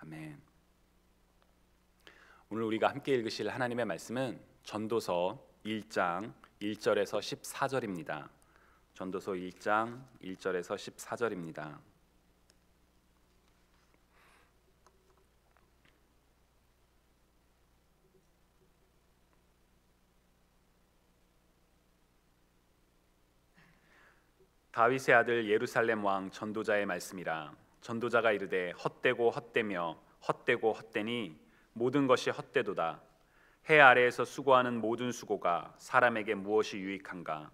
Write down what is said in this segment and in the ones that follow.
아멘. 오늘 우리가 함께 읽으실 하나님의 말씀은 전도서 1장 1절에서 14절입니다. 전도서 1장 1절에서 14절입니다. 다윗의 아들 예루살렘 왕 전도자의 말씀이라. 전도자가 이르되 헛되고 헛되며 헛되고 헛되니 모든 것이 헛되도다. 해 아래에서 수고하는 모든 수고가 사람에게 무엇이 유익한가?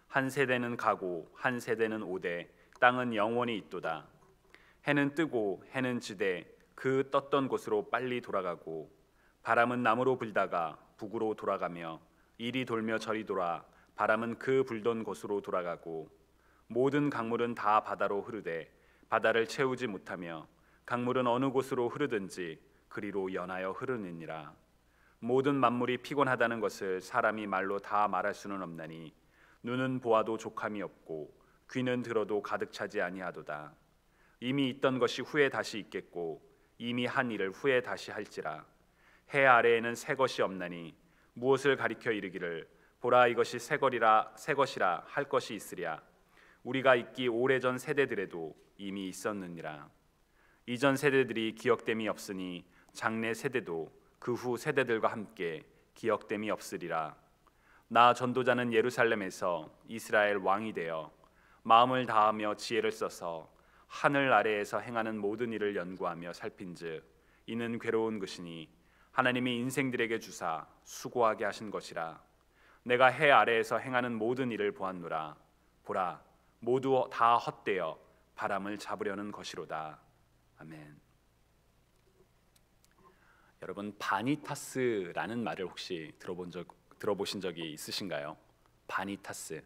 한 세대는 가고 한 세대는 오되 땅은 영원히 있도다. 해는 뜨고 해는 지되 그 떴던 곳으로 빨리 돌아가고 바람은 남으로 불다가 북으로 돌아가며 이리 돌며 저리 돌아 바람은 그 불던 곳으로 돌아가고 모든 강물은 다 바다로 흐르되 바다를 채우지 못하며 강물은 어느 곳으로 흐르든지 그리로 연하여 흐르느니라. 모든 만물이 피곤하다는 것을 사람이 말로 다 말할 수는 없나니 눈은 보아도 족함이 없고 귀는 들어도 가득 차지 아니하도다. 이미 있던 것이 후에 다시 있겠고 이미 한 일을 후에 다시 할지라. 해 아래에는 새 것이 없나니 무엇을 가리켜 이르기를 보라 이것이 새 것이라 할 것이 있으랴. 우리가 있기 오래전 세대들에도 이미 있었느니라. 이전 세대들이 기억됨이 없으니 장래 세대도 그 후 세대들과 함께 기억됨이 없으리라. 나 전도자는 예루살렘에서 이스라엘 왕이 되어 마음을 다하며 지혜를 써서 하늘 아래에서 행하는 모든 일을 연구하며 살핀즉 이는 괴로운 것이니 하나님이 인생들에게 주사 수고하게 하신 것이라. 내가 해 아래에서 행하는 모든 일을 보았노라. 보라 모두 다 헛되어 바람을 잡으려는 것이로다. 아멘. 여러분 바니타스라는 말을 혹시 들어보신 적이 있으신가요? 바니타스.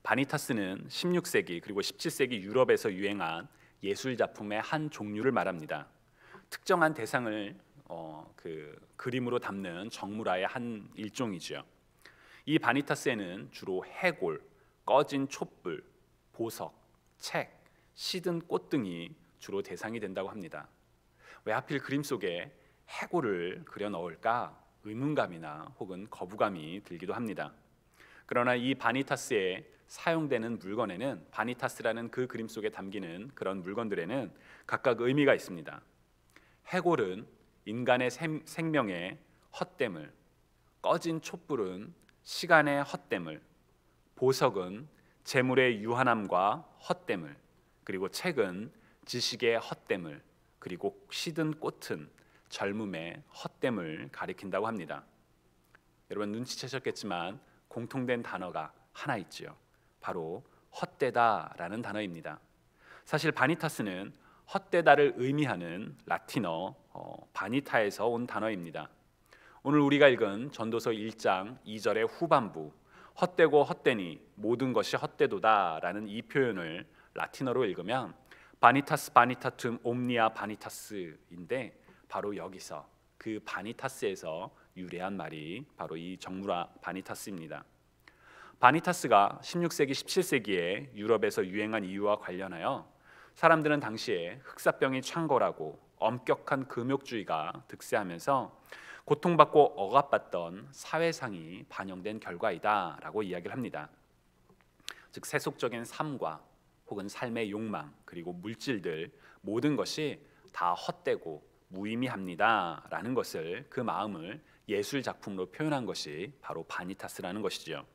바니타스는 16세기 그리고 17세기 유럽에서 유행한 예술 작품의 한 종류를 말합니다. 특정한 대상을 그림으로 담는 정물화의 한 일종이죠. 이 바니타스에는 주로 해골, 꺼진 촛불, 보석, 책, 시든 꽃 등이 주로 대상이 된다고 합니다. 왜 하필 그림 속에 해골을 그려 넣을까 의문감이나 혹은 거부감이 들기도 합니다. 그러나 이 바니타스에 사용되는 물건에는 바니타스라는 그 그림 속에 담기는 그런 물건들에는 각각 의미가 있습니다. 해골은 인간의 생명의 헛됨을, 꺼진 촛불은 시간의 헛됨을, 보석은 재물의 유한함과 헛됨을, 그리고 책은 지식의 헛됨을, 그리고 시든 꽃은 젊음의 헛됨을 가리킨다고 합니다. 여러분 눈치채셨겠지만 공통된 단어가 하나 있지요. 바로 헛되다라는 단어입니다. 사실 바니타스는 헛되다를 의미하는 라틴어 바니타에서 온 단어입니다. 오늘 우리가 읽은 전도서 1장 2절의 후반부 헛되고 헛되니 모든 것이 헛되도다 라는 이 표현을 라틴어로 읽으면 바니타스 바니타툼 옴니아 바니타스인데 바로 여기서 그 바니타스에서 유래한 말이 바로 이 정물화 바니타스입니다. 바니타스가 16세기 17세기에 유럽에서 유행한 이유와 관련하여 사람들은 당시에 흑사병이 창궐하고 엄격한 금욕주의가 득세하면서 고통받고 억압받던 사회상이 반영된 결과이다 라고 이야기를 합니다. 즉 세속적인 삶과 혹은 삶의 욕망 그리고 물질들 모든 것이 다 헛되고 무의미합니다 라는 것을 그 마음을 예술 작품으로 표현한 것이 바로 바니타스라는 것이죠.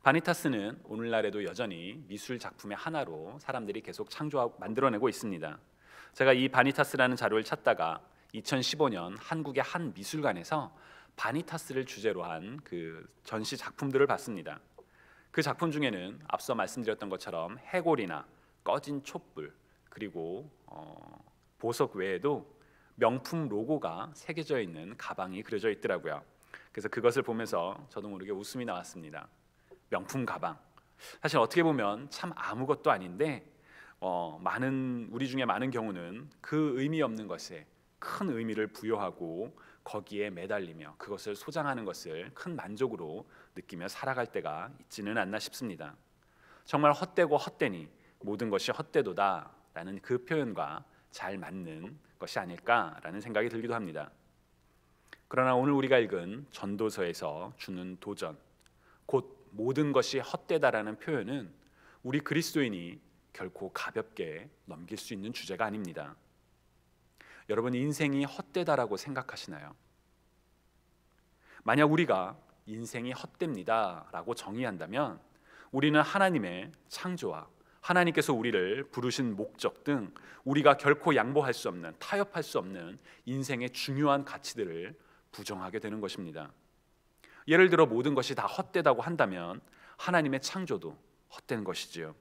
바니타스는 오늘날에도 여전히 미술 작품의 하나로 사람들이 계속 창조하고 만들어내고 있습니다. 제가 이 바니타스라는 자료를 찾다가 2015년 한국의 한 미술관에서 바니타스를 주제로 한 그 전시 작품들을 봤습니다. 그 작품 중에는 앞서 말씀드렸던 것처럼 해골이나 꺼진 촛불 그리고 보석 외에도 명품 로고가 새겨져 있는 가방이 그려져 있더라고요. 그래서 그것을 보면서 저도 모르게 웃음이 나왔습니다. 명품 가방. 사실 어떻게 보면 참 아무것도 아닌데 우리 중에 많은 경우는 그 의미 없는 것에 큰 의미를 부여하고 거기에 매달리며 그것을 소장하는 것을 큰 만족으로 느끼며 살아갈 때가 있지는 않나 싶습니다. 정말 헛되고 헛되니 모든 것이 헛되도다 라는 그 표현과 잘 맞는 것이 아닐까라는 생각이 들기도 합니다. 그러나 오늘 우리가 읽은 전도서에서 주는 도전, 곧 모든 것이 헛되다라는 표현은 우리 그리스도인이 결코 가볍게 넘길 수 있는 주제가 아닙니다. 여러분, 인생이 헛되다라고 생각하시나요? 만약 우리가 인생이 헛됩니다 라고 정의한다면 우리는 하나님의 창조와 하나님께서 우리를 부르신 목적 등 우리가 결코 양보할 수 없는, 타협할 수 없는 인생의 중요한 가치들을 부정하게 되는 것입니다. 예를 들어 모든 것이 다 헛되다고 한다면 하나님의 창조도 헛된 것이지요.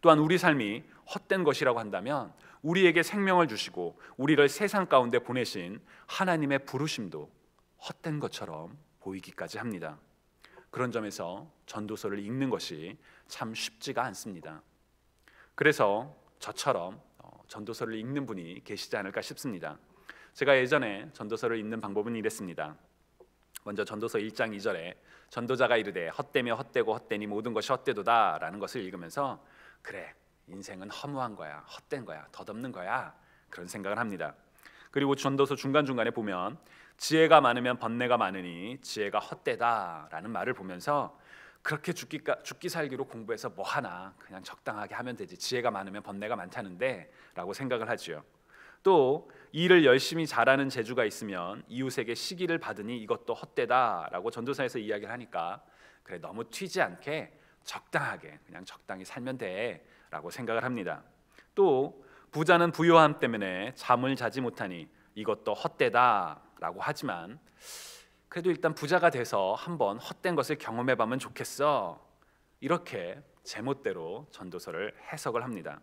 또한 우리 삶이 헛된 것이라고 한다면 우리에게 생명을 주시고 우리를 세상 가운데 보내신 하나님의 부르심도 헛된 것처럼 보이기까지 합니다. 그런 점에서 전도서를 읽는 것이 참 쉽지가 않습니다. 그래서 저처럼 전도서를 읽는 분이 계시지 않을까 싶습니다. 제가 예전에 전도서를 읽는 방법은 이랬습니다. 먼저 전도서 1장 2절에 전도자가 이르되 헛되며 헛되고 헛되니 모든 것이 헛되도다 라는 것을 읽으면서 그래, 인생은 허무한 거야, 헛된 거야, 덧없는 거야, 그런 생각을 합니다. 그리고 전도서 중간중간에 보면 지혜가 많으면 번뇌가 많으니 지혜가 헛되다 라는 말을 보면서 그렇게 죽기 살기로 공부해서 뭐 하나, 그냥 적당하게 하면 되지, 지혜가 많으면 번뇌가 많다는데 라고 생각을 하죠. 또 일을 열심히 잘하는 재주가 있으면 이웃에게 시기를 받으니 이것도 헛되다 라고 전도서에서 이야기를 하니까 그래, 너무 튀지 않게 적당하게 그냥 적당히 살면 돼 라고 생각을 합니다. 또 부자는 부요함 때문에 잠을 자지 못하니 이것도 헛되다 라고 하지만 그래도 일단 부자가 돼서 한번 헛된 것을 경험해보면 좋겠어, 이렇게 제멋대로 전도서를 해석을 합니다.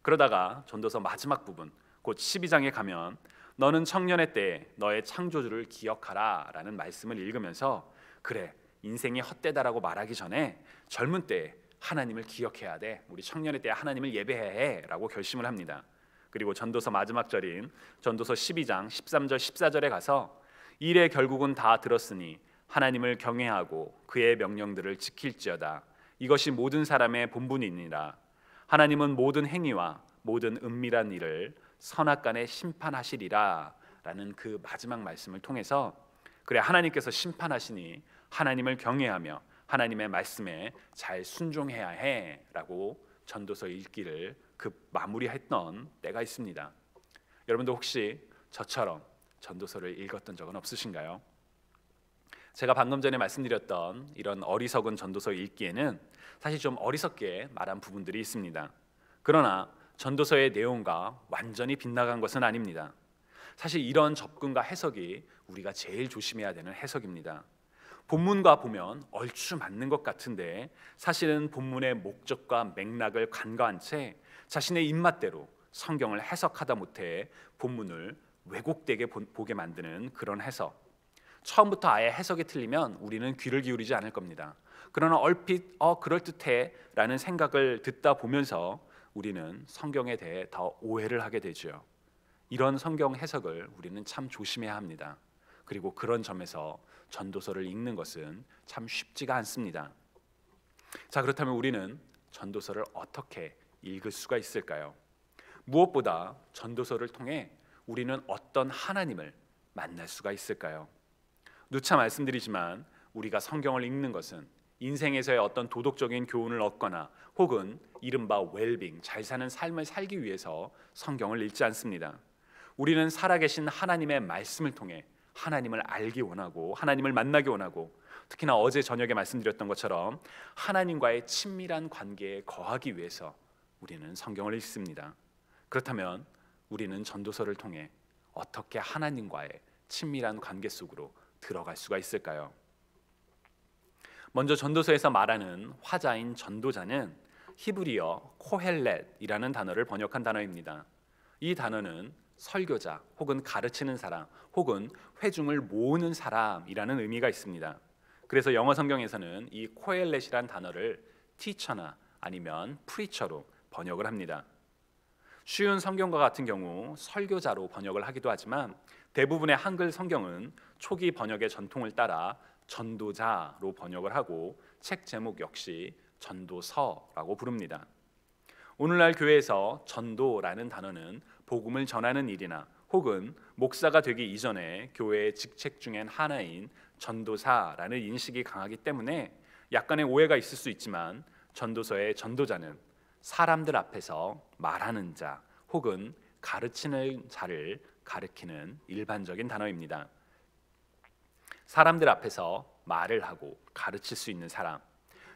그러다가 전도서 마지막 부분 곧 12장에 가면 너는 청년의 때에 너의 창조주를 기억하라 라는 말씀을 읽으면서 그래, 인생이 헛되다라고 말하기 전에 젊은 때에 하나님을 기억해야 돼, 우리 청년의 때에 하나님을 예배해야 해 라고 결심을 합니다. 그리고 전도서 마지막 절인 전도서 12장 13절 14절에 가서 이래 결국은 다 들었으니 하나님을 경외하고 그의 명령들을 지킬지어다. 이것이 모든 사람의 본분이니라. 하나님은 모든 행위와 모든 은밀한 일을 선악간에 심판하시리라 라는 그 마지막 말씀을 통해서 그래, 하나님께서 심판하시니 하나님을 경외하며 하나님의 말씀에 잘 순종해야 해 라고 전도서 읽기를 마무리했던 때가 있습니다. 여러분도 혹시 저처럼 전도서를 읽었던 적은 없으신가요? 제가 방금 전에 말씀드렸던 이런 어리석은 전도서 읽기에는 사실 좀 어리석게 말한 부분들이 있습니다. 그러나 전도서의 내용과 완전히 빗나간 것은 아닙니다. 사실 이런 접근과 해석이 우리가 제일 조심해야 되는 해석입니다. 본문과 보면 얼추 맞는 것 같은데 사실은 본문의 목적과 맥락을 간과한 채 자신의 입맛대로 성경을 해석하다 못해 본문을 왜곡되게 보게 만드는 그런 해석. 처음부터 아예 해석이 틀리면 우리는 귀를 기울이지 않을 겁니다. 그러나 얼핏 그럴듯해 라는 생각을 듣다 보면서 우리는 성경에 대해 더 오해를 하게 되죠. 이런 성경 해석을 우리는 참 조심해야 합니다. 그리고 그런 점에서 전도서를 읽는 것은 참 쉽지가 않습니다. 자, 그렇다면 우리는 전도서를 어떻게 읽을 수가 있을까요? 무엇보다 전도서를 통해 우리는 어떤 하나님을 만날 수가 있을까요? 누차 말씀드리지만 우리가 성경을 읽는 것은 인생에서의 어떤 도덕적인 교훈을 얻거나 혹은 이른바 웰빙, 잘 사는 삶을 살기 위해서 성경을 읽지 않습니다. 우리는 살아계신 하나님의 말씀을 통해 하나님을 알기 원하고 하나님을 만나기 원하고 특히나 어제 저녁에 말씀드렸던 것처럼 하나님과의 친밀한 관계에 거하기 위해서 우리는 성경을 읽습니다. 그렇다면 우리는 전도서를 통해 어떻게 하나님과의 친밀한 관계 속으로 들어갈 수가 있을까요? 먼저 전도서에서 말하는 화자인 전도자는 히브리어 코헬렛이라는 단어를 번역한 단어입니다. 이 단어는 설교자 혹은 가르치는 사람 혹은 회중을 모으는 사람이라는 의미가 있습니다. 그래서 영어 성경에서는 이 코헬렛이란 단어를 티처나 아니면 프리처로 번역을 합니다. 쉬운 성경과 같은 경우 설교자로 번역을 하기도 하지만 대부분의 한글 성경은 초기 번역의 전통을 따라 전도자로 번역을 하고 책 제목 역시 전도서라고 부릅니다. 오늘날 교회에서 전도라는 단어는 복음을 전하는 일이나 혹은 목사가 되기 이전에 교회의 직책 중엔 하나인 전도사라는 인식이 강하기 때문에 약간의 오해가 있을 수 있지만 전도서의 전도자는 사람들 앞에서 말하는 자 혹은 가르치는 자를 가리키는 일반적인 단어입니다. 사람들 앞에서 말을 하고 가르칠 수 있는 사람,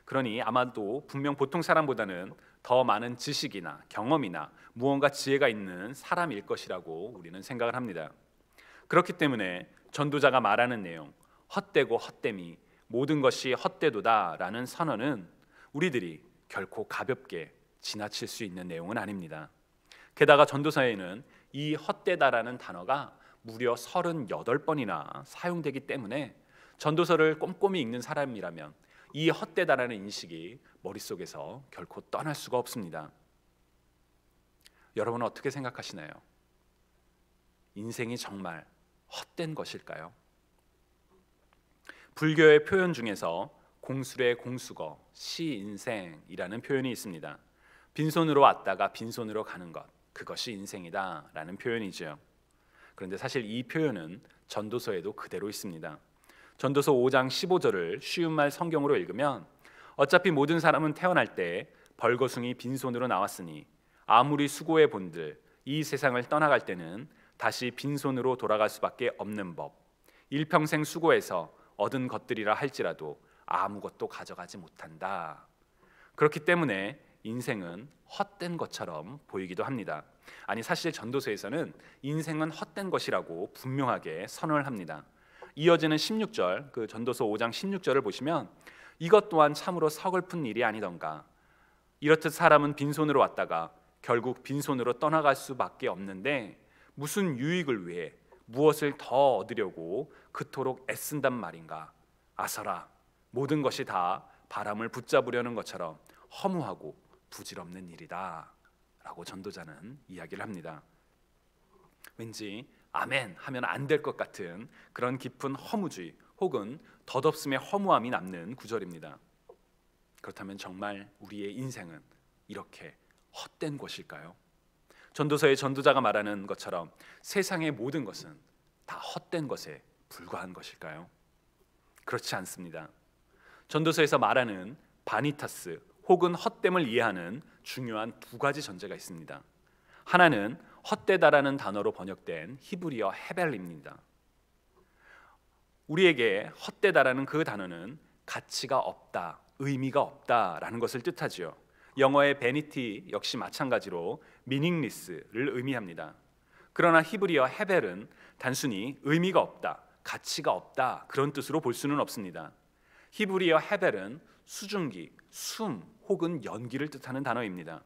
그러니 아마도 분명 보통 사람보다는 더 많은 지식이나 경험이나 무언가 지혜가 있는 사람일 것이라고 우리는 생각을 합니다. 그렇기 때문에 전도자가 말하는 내용, 헛되고 헛됨이 모든 것이 헛되도다라는 선언은 우리들이 결코 가볍게 지나칠 수 있는 내용은 아닙니다. 게다가 전도서에는 이 헛되다라는 단어가 무려 38번이나 사용되기 때문에 전도서를 꼼꼼히 읽는 사람이라면 이 헛되다라는 인식이 머릿속에서 결코 떠날 수가 없습니다. 여러분은 어떻게 생각하시나요? 인생이 정말 헛된 것일까요? 불교의 표현 중에서 공술의 공수거, 시인생이라는 표현이 있습니다. 빈손으로 왔다가 빈손으로 가는 것, 그것이 인생이다 라는 표현이죠. 그런데 사실 이 표현은 전도서에도 그대로 있습니다. 전도서 5장 15절을 쉬운 말 성경으로 읽으면 어차피 모든 사람은 태어날 때 벌거숭이 빈손으로 나왔으니 아무리 수고해 본들 이 세상을 떠나갈 때는 다시 빈손으로 돌아갈 수밖에 없는 법, 일평생 수고해서 얻은 것들이라 할지라도 아무것도 가져가지 못한다. 그렇기 때문에 인생은 헛된 것처럼 보이기도 합니다. 아니, 사실 전도서에서는 인생은 헛된 것이라고 분명하게 선언을 합니다. 이어지는 16절, 그 전도서 5장 16절을 보시면 이것 또한 참으로 서글픈 일이 아니던가. 이렇듯 사람은 빈손으로 왔다가 결국 빈손으로 떠나갈 수밖에 없는데 무슨 유익을 위해 무엇을 더 얻으려고 그토록 애쓴단 말인가. 아서라, 모든 것이 다 바람을 붙잡으려는 것처럼 허무하고 부질없는 일이다 라고 전도자는 이야기를 합니다. 왠지 아멘 하면 안 될 것 같은 그런 깊은 허무주의 혹은 덧없음의 허무함이 남는 구절입니다. 그렇다면 정말 우리의 인생은 이렇게 헛된 것일까요? 전도서의 전도자가 말하는 것처럼 세상의 모든 것은 다 헛된 것에 불과한 것일까요? 그렇지 않습니다. 전도서에서 말하는 바니타스 혹은 헛됨을 이해하는 중요한 두 가지 전제가 있습니다. 하나는 헛되다라는 단어로 번역된 히브리어 헤벨입니다. 우리에게 헛되다라는 그 단어는 가치가 없다, 의미가 없다라는 것을 뜻하지요. 영어의 베니티 역시 마찬가지로 meaningless를 의미합니다. 그러나 히브리어 헤벨은 단순히 의미가 없다, 가치가 없다 그런 뜻으로 볼 수는 없습니다. 히브리어 헤벨은 수증기, 숨 혹은 연기를 뜻하는 단어입니다.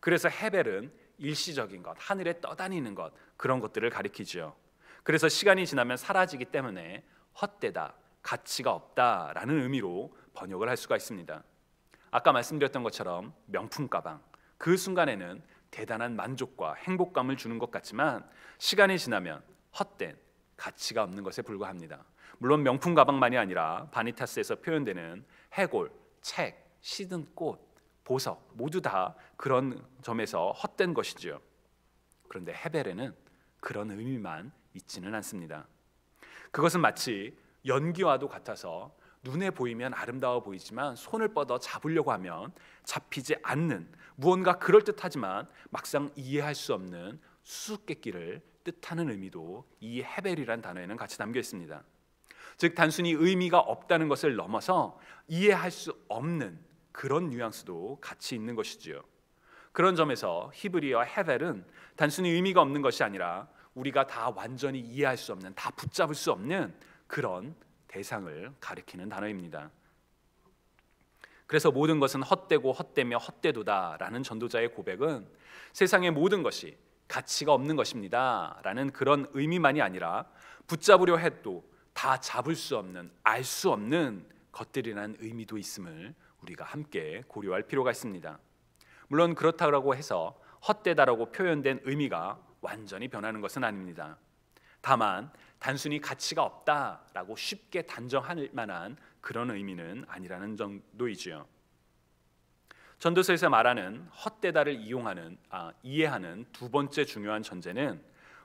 그래서 헤벨은 일시적인 것, 하늘에 떠다니는 것, 그런 것들을 가리키죠. 그래서 시간이 지나면 사라지기 때문에 헛되다, 가치가 없다라는 의미로 번역을 할 수가 있습니다. 아까 말씀드렸던 것처럼 명품 가방, 그 순간에는 대단한 만족과 행복감을 주는 것 같지만 시간이 지나면 헛된, 가치가 없는 것에 불과합니다. 물론 명품 가방만이 아니라 바니타스에서 표현되는 해골, 책, 시든 꽃, 보석 모두 다 그런 점에서 헛된 것이죠. 그런데 헤벨에는 그런 의미만 있지는 않습니다. 그것은 마치 연기와도 같아서 눈에 보이면 아름다워 보이지만 손을 뻗어 잡으려고 하면 잡히지 않는, 무언가 그럴듯하지만 막상 이해할 수 없는 수수께끼를 뜻하는 의미도 이 헤벨이란 단어에는 같이 담겨 있습니다. 즉 단순히 의미가 없다는 것을 넘어서 이해할 수 없는 그런 뉘앙스도 같이 있는 것이지요. 그런 점에서 히브리어 헤벨은 단순히 의미가 없는 것이 아니라 우리가 다 완전히 이해할 수 없는, 다 붙잡을 수 없는 그런 대상을 가리키는 단어입니다. 그래서 모든 것은 헛되고 헛되며 헛되도다라는 전도자의 고백은 세상의 모든 것이 가치가 없는 것입니다 라는 그런 의미만이 아니라 붙잡으려 해도 다 잡을 수 없는, 알 수 없는 것들이라는 의미도 있음을 우리가 함께 고려할 필요가 있습니다. 물론 그렇다고 해서 헛되다라고 표현된 의미가 완전히 변하는 것은 아닙니다. 다만 단순히 가치가 없다라고 쉽게 단정할 만한 그런 의미는 아니라는 정도이지요. 전도서에서 말하는 헛되다를 이해하는 두 번째 중요한 전제는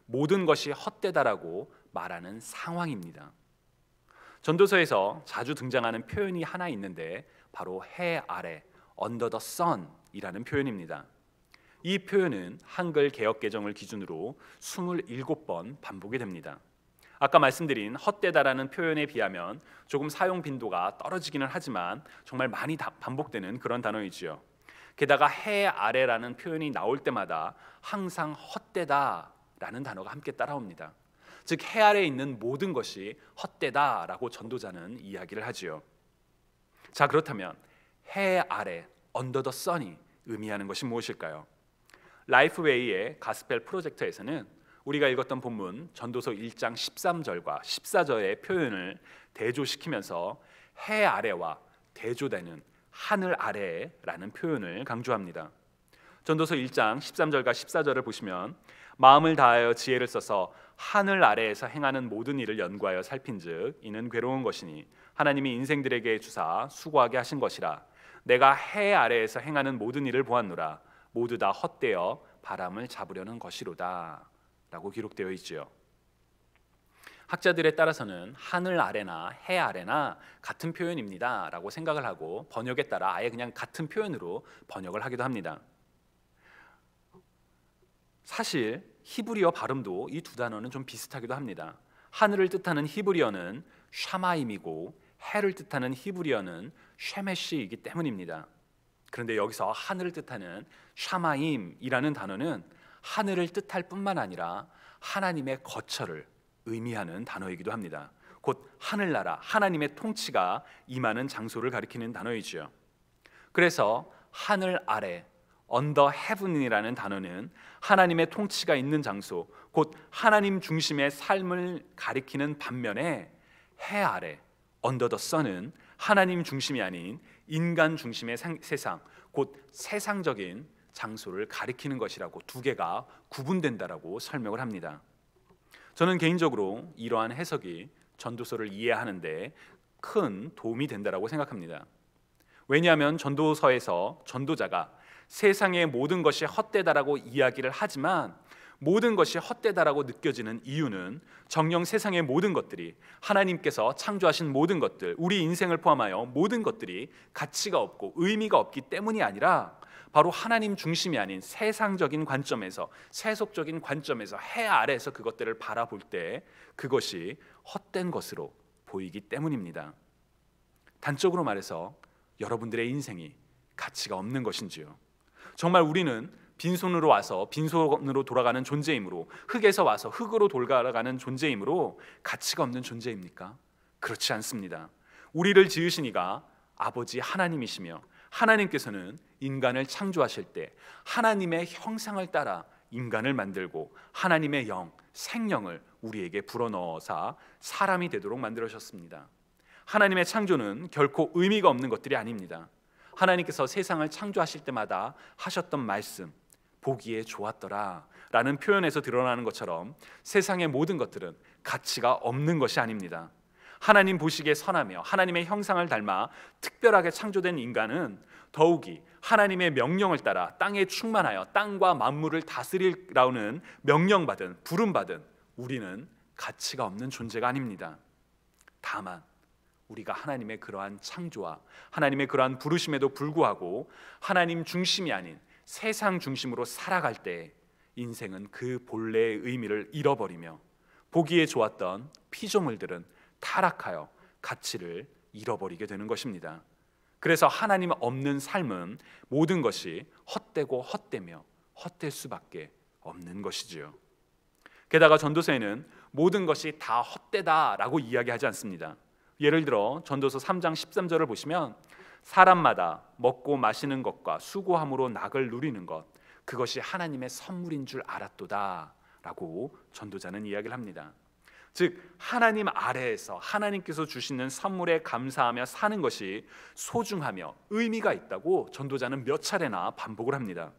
모든 것이 헛되다라고 말하는 상황입니다. 전도서에서 자주 등장하는 표현이 하나 있는데 바로 해 아래, under the sun이라는 표현입니다. 이 표현은 한글 개역 개정을 기준으로 27번 반복이 됩니다. 아까 말씀드린 헛되다라는 표현에 비하면 조금 사용 빈도가 떨어지기는 하지만 정말 많이 반복되는 그런 단어이지요. 게다가 해 아래라는 표현이 나올 때마다 항상 헛되다라는 단어가 함께 따라옵니다. 즉 해 아래에 있는 모든 것이 헛되다라고 전도자는 이야기를 하지요. 자, 그렇다면 해 아래 under the sun이 의미하는 것이 무엇일까요? 라이프웨이의 가스펠 프로젝터에서는 우리가 읽었던 본문 전도서 1장 13절과 14절의 표현을 대조시키면서 해 아래와 대조되는 하늘 아래라는 표현을 강조합니다. 전도서 1장 13절과 14절을 보시면 마음을 다하여 지혜를 써서 하늘 아래에서 행하는 모든 일을 연구하여 살핀즉 이는 괴로운 것이니 하나님이 인생들에게 주사 수고하게 하신 것이라. 내가 해 아래에서 행하는 모든 일을 보았노라. 모두 다 헛되어 바람을 잡으려는 것이로다 라고 기록되어 있지요. 학자들에 따라서는 하늘 아래나 해 아래나 같은 표현입니다 라고 생각을 하고 번역에 따라 아예 그냥 같은 표현으로 번역을 하기도 합니다. 사실 히브리어 발음도 이 두 단어는 좀 비슷하기도 합니다. 하늘을 뜻하는 히브리어는 샤마임이고 해를 뜻하는 히브리어는 쉐메시이기 때문입니다. 그런데 여기서 하늘을 뜻하는 샤마임이라는 단어는 하늘을 뜻할 뿐만 아니라 하나님의 거처를 의미하는 단어이기도 합니다. 곧 하늘나라, 하나님의 통치가 임하는 장소를 가리키는 단어이지요. 그래서 하늘 아래, under heaven이라는 단어는 하나님의 통치가 있는 장소, 곧 하나님 중심의 삶을 가리키는 반면에 해 아래, under the sun은 하나님 중심이 아닌 인간 중심의 세상, 곧 세상적인 장소를 가리키는 것이라고 두 개가 구분된다라고 설명을 합니다. 저는 개인적으로 이러한 해석이 전도서를 이해하는데 큰 도움이 된다라고 생각합니다. 왜냐하면 전도서에서 전도자가 세상의 모든 것이 헛되다라고 이야기를 하지만 모든 것이 헛되다라고 느껴지는 이유는 정녕 세상의 모든 것들이 하나님께서 창조하신 모든 것들, 우리 인생을 포함하여 모든 것들이 가치가 없고 의미가 없기 때문이 아니라 바로 하나님 중심이 아닌 세상적인 관점에서, 세속적인 관점에서 해 아래에서 그것들을 바라볼 때 그것이 헛된 것으로 보이기 때문입니다. 단적으로 말해서 여러분들의 인생이 가치가 없는 것인지요? 정말 우리는 빈손으로 와서 빈손으로 돌아가는 존재이므로, 흙에서 와서 흙으로 돌아가는 존재이므로 가치가 없는 존재입니까? 그렇지 않습니다. 우리를 지으신 이가 아버지 하나님이시며 하나님께서는 인간을 창조하실 때 하나님의 형상을 따라 인간을 만들고 하나님의 영, 생명을 우리에게 불어넣어서 사람이 되도록 만들으셨습니다. 하나님의 창조는 결코 의미가 없는 것들이 아닙니다. 하나님께서 세상을 창조하실 때마다 하셨던 말씀, 보기에 좋았더라 라는 표현에서 드러나는 것처럼 세상의 모든 것들은 가치가 없는 것이 아닙니다. 하나님 보시기에 선하며 하나님의 형상을 닮아 특별하게 창조된 인간은 더욱이 하나님의 명령을 따라 땅에 충만하여 땅과 만물을 다스리라는 명령받은, 부름받은 우리는 가치가 없는 존재가 아닙니다. 다만 우리가 하나님의 그러한 창조와 하나님의 그러한 부르심에도 불구하고 하나님 중심이 아닌 세상 중심으로 살아갈 때 인생은 그 본래의 의미를 잃어버리며 보기에 좋았던 피조물들은 타락하여 가치를 잃어버리게 되는 것입니다. 그래서 하나님 없는 삶은 모든 것이 헛되고 헛되며 헛될 수밖에 없는 것이지요. 게다가 전도서에는 모든 것이 다 헛되다라고 이야기하지 않습니다. 예를 들어 전도서 3장 13절을 보시면 사람마다 먹고 마시는 것과 수고함으로 낙을 누리는 것, 그것이 하나님의 선물인 줄 알았도다 라고 전도자는 이야기를 합니다. 즉 하나님 아래에서 하나님께서 주시는 선물에 감사하며 사는 것이 소중하며 의미가 있다고 전도자는 몇 차례나 반복을 합니다.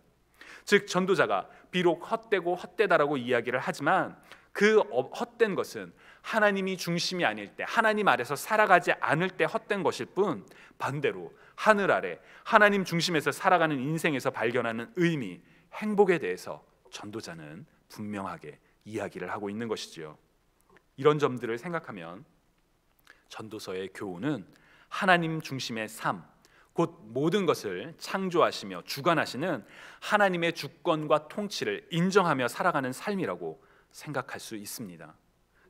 즉 전도자가 비록 헛되고 헛되다라고 이야기를 하지만 그 헛된 것은 하나님이 중심이 아닐 때, 하나님 아래서 살아가지 않을 때 헛된 것일 뿐, 반대로 하늘 아래 하나님 중심에서 살아가는 인생에서 발견하는 의미, 행복에 대해서 전도자는 분명하게 이야기를 하고 있는 것이지요. 이런 점들을 생각하면 전도서의 교훈은 하나님 중심의 삶, 곧 모든 것을 창조하시며 주관하시는 하나님의 주권과 통치를 인정하며 살아가는 삶이라고 생각할 수 있습니다.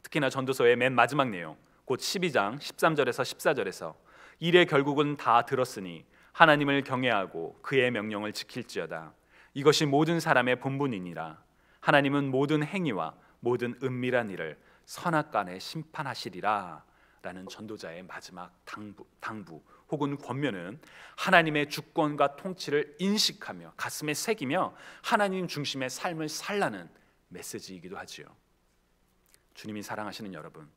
특히나 전도서의 맨 마지막 내용, 곧 12장 13절에서 14절에서 이래 결국은 다 들었으니 하나님을 경외하고 그의 명령을 지킬지어다. 이것이 모든 사람의 본분이니라. 하나님은 모든 행위와 모든 은밀한 일을 선악간에 심판하시리라. 라는 전도자의 마지막 당부 혹은 권면은 하나님의 주권과 통치를 인식하며 가슴에 새기며 하나님 중심의 삶을 살라는 메시지이기도 하지요. 주님이 사랑하시는 여러분,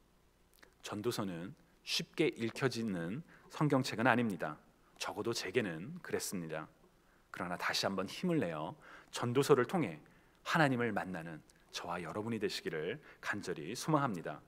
전도서는 쉽게 읽혀지는 성경책은 아닙니다. 적어도 제게는 그랬습니다. 그러나 다시 한번 힘을 내어 전도서를 통해 하나님을 만나는 저와 여러분이 되시기를 간절히 소망합니다.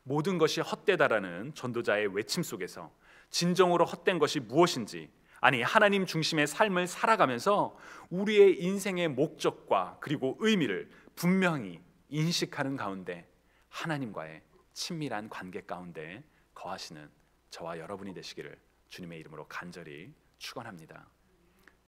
모든 것이 헛되다라는 전도자의 외침 속에서 진정으로 헛된 것이 무엇인지, 아니 하나님 중심의 삶을 살아가면서 우리의 인생의 목적과 그리고 의미를 분명히 인식하는 가운데 하나님과의 친밀한 관계 가운데 거하시는 저와 여러분이 되시기를 주님의 이름으로 간절히 축원합니다.